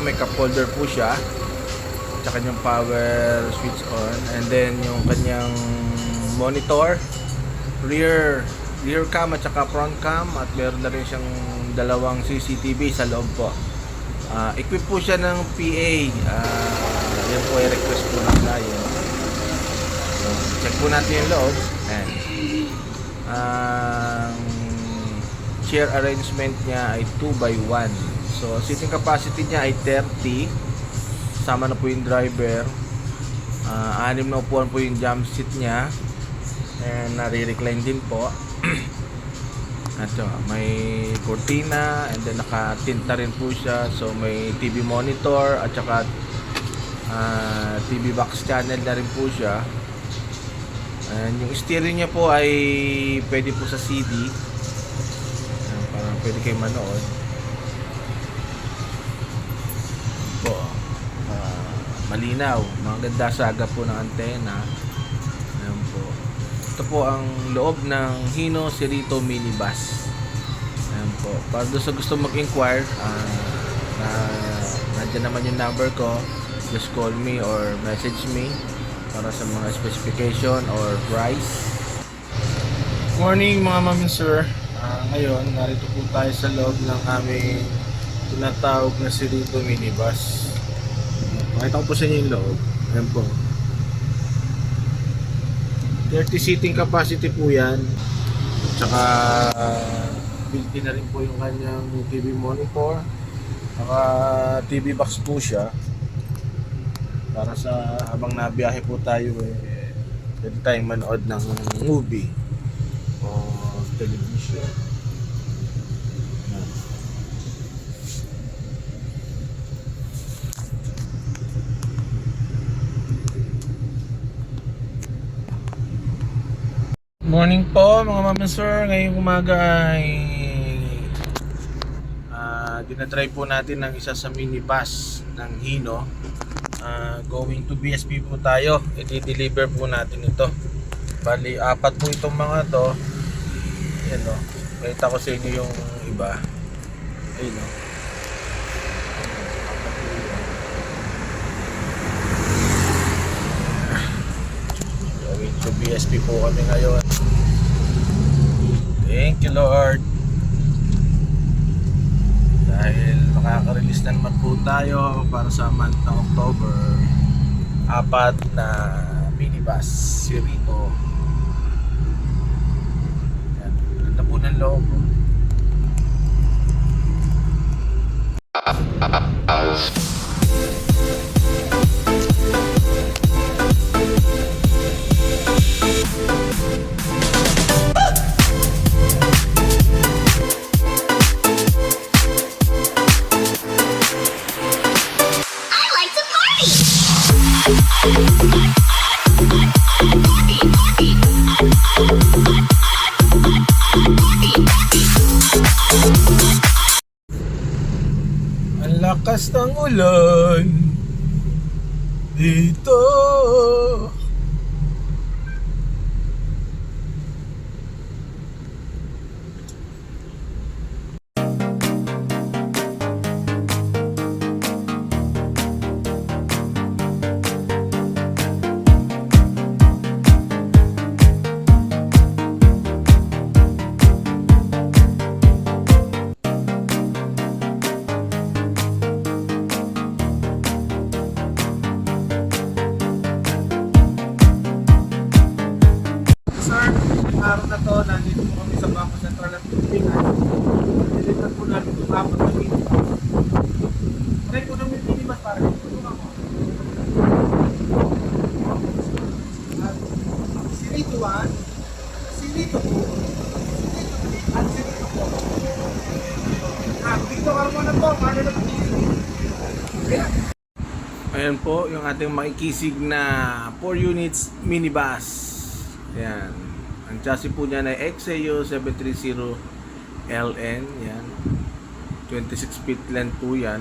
may cup holder po siya. Tsaka yung power switch on. And then yung kanyang monitor, rear cam at saka front cam. At meron na rin siyang dalawang CCTV sa loob po. Equip po siya ng PA. Yan po ay request po ng client. So, check po natin yung loob. And chair arrangement niya ay 2x1. So seating capacity niya ay 30. Sama na po yung driver. 6 na upuan po yung jump seat niya. And nare-recline din po. At may cortina, and then nakatinta rin po siya. So may TV monitor at saka TV box channel na rin po siya. And yung steering niya po ay pwede po sa CD. Parang pwede kayo manood. Po, malinaw, maganda saga po ng antena. Ayan po. Ito po ang loob ng Hino Cerrito Minibus. Ayan po. Para doon sa gusto mag-inquire, nandiyan naman yung number ko. Just call me or message me para sa mga specification or price. Morning mga ma'am and sir. Ngayon, narito po tayo sa loob ng aming tinatawag na Cerrito Minibus. Pakita ko po sa inyo yung loob. Ayan po. 30 seating capacity po yan. Tsaka built-in na rin po yung kanyang TV monitor. Tsaka TV box po siya. Para sa habang nabiyahe po tayo pwede tayong manood ng movie o television. Morning po mga ma'am and sir. Ngayong umaga ay dinadrive po natin ng isa sa minibus ng Hino. Going to BSP po tayo. I-deliver po natin ito. Bali, 4 po itong mga to. Ayan o. Kita ko sa inyo yung iba. Ayan o. Going to BSP po kami ngayon. Thank you Lord. Dahil makaka-release na naman po tayo para sa month ng October. 4 na minibus Cerrito. Yan, ganda po ng loob. Ang lakas ng ulan dito. Araw na to, nandito po kami sa Bangko Sentral at Pilipinas. Nandito po namin itong 4 na minibus. Okay, kung namin minibus para tulungan mo. Cerrito 1, Cerrito 2, at Cerrito 4. Dito ka muna po, paano na po? Ayan po, yung ating makikisig na 4 units minibus. Ayan. Ang chassis po niya ay XAU 730LN. Yan. 26 feet length po yan.